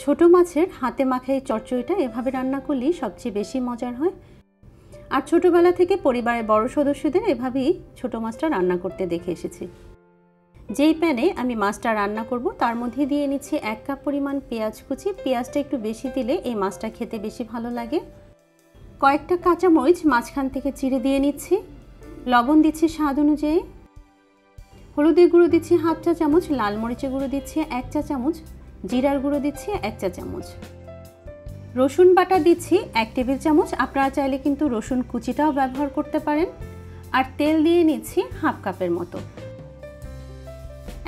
ছোট মাছের হাতে মাখা এই চচ্চড়িটা এভাবে রান্না করলেই সবচেয়ে বেশি মজার হয়। আর ছোটবেলা থেকে পরিবারের বড় সদস্যদের এভাবেই ছোট মাছটা রান্না করতে দেখে এসেছি। যেই প্যানে আমি মাছটা রান্না করব তার মধ্যে দিয়ে নিচ্ছি 1 কাপ পরিমাণ পেঁয়াজ কুচি। পেঁয়াজটা একটু বেশি দিলে এই মাছটা খেতে বেশি ভালো লাগে। কয়েকটা কাঁচামরিচ মাঝখান থেকে চিড়ে দিয়ে নিচ্ছি। লবণ দিচ্ছি স্বাদ অনুযায়ী। হলুদের গুঁড়ো দিচ্ছি 1/2 চা চামচ, লাল মরিচের গুঁড়ো দিচ্ছি 1 চা চামচ, জিরার গুঁড়ো দিচ্ছি 1 চা চামচ, রসুন বাটা দিচ্ছি 1 টেবিল চামচ। আপনারা চাইলে কিন্তু রসুন কুচিটাও ব্যবহার করতে পারেন। আর তেল দিয়ে নিচ্ছি 1/2 কাপের মতো।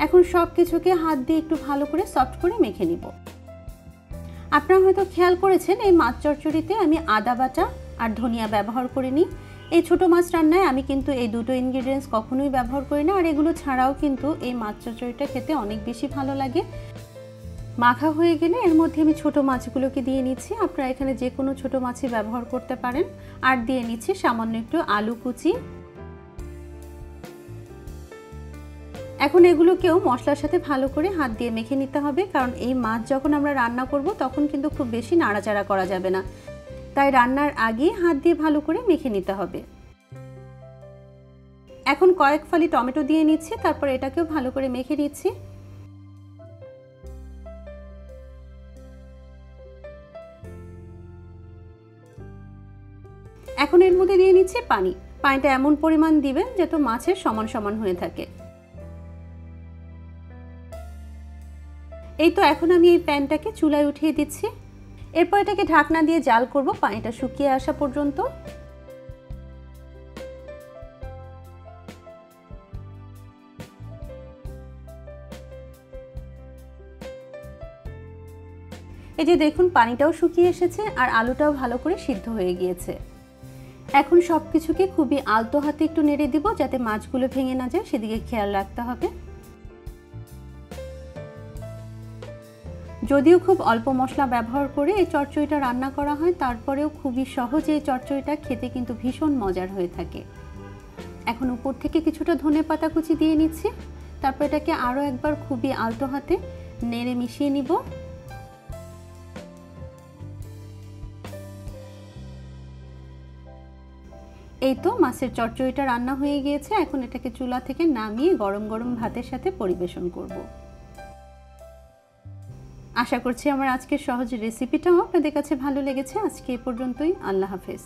এখন সব কিছুকে হাত দিয়ে একটু ভালো করে সফট করে মেখে নিব। আপনারা হয়তো খেয়াল করেছেন এই মাছ চচ্চড়িতে আমি আদা বাটা আর ধনিয়া ব্যবহার করিনি। এই ছোট মাছ রান্নায় আমি কিন্তু এই দুটো ইনগ্রেডিয়েন্টস কখনোই ব্যবহার করি না। আর এগুলো ছাড়াও কিন্তু এই মাছ চচ্চড়িটা খেতে অনেক বেশি ভালো লাগে। মাখা হয়ে গেলে এর মধ্যে আমি ছোট মাছগুলোকে দিয়ে নিচ্ছি। আপনারা এখানে যে কোনো ছোট মাছই ব্যবহার করতে পারেন। আর দিয়ে নিচ্ছি সামান্য একটু আলু কুচি। এখন এগুলোকেও মশলার সাথে ভালো করে হাত দিয়ে মেখে নিতে হবে, কারণ এই মাছ যখন আমরা রান্না করব তখন কিন্তু খুব বেশি নাড়াচাড়া করা যাবে না। তাই রান্নার আগে হাত দিয়ে ভালো করে মেখে নিতে হবে। এখন কয়েক ফালি টমেটো দিয়ে নিচ্ছি, তারপর এটাকেও ভালো করে মেখে নিচ্ছি। এখন এর মধ্যে দিয়ে নিচ্ছি পানি। পানিটা এমন পরিমাণ দিবেন যাতে মাছের সমান সমান হয়ে থাকে। এই তো এখন আমি এই প্যানটাকে চুলায় উঠিয়ে দিচ্ছি। এরপর এটাকে ঢাকনা দিয়ে জাল করব পানিটা শুকিয়ে আসা পর্যন্ত। এই যে দেখুন পানিটাও শুকিয়ে এসেছে আর আলুটাও ভালো করে সিদ্ধ হয়ে গিয়েছে। এখন সব কিছুকে খুবই আলতো হাতে একটু নেড়ে দিব যাতে মাছগুলো ভেঙে না যায়, সেদিকে খেয়াল রাখতে হবে। যদিও খুব অল্প মশলা ব্যবহার করে এই চচ্চড়িটা রান্না করা হয়, তারপরেও খুবই সহজে এই চচ্চড়িটা খেতে কিন্তু ভীষণ মজার হয়ে থাকে। এখন উপর থেকে কিছুটা ধনেপাতা কুচি দিয়ে নিচ্ছি। তারপর এটাকে আরও একবার খুবই আলতো হাতে নেড়ে মিশিয়ে নিব। এই তো মাছের চচ্চড়িটা রান্না হয়ে গিয়েছে। এখন এটাকে চুলা থেকে নামিয়ে গরম গরম ভাতের সাথে পরিবেশন করব। আশা করছি আমার আজকের সহজ রেসিপিটাও আপনাদের কাছে ভালো লেগেছে। আজকে এই পর্যন্তই। আল্লাহ হাফেজ।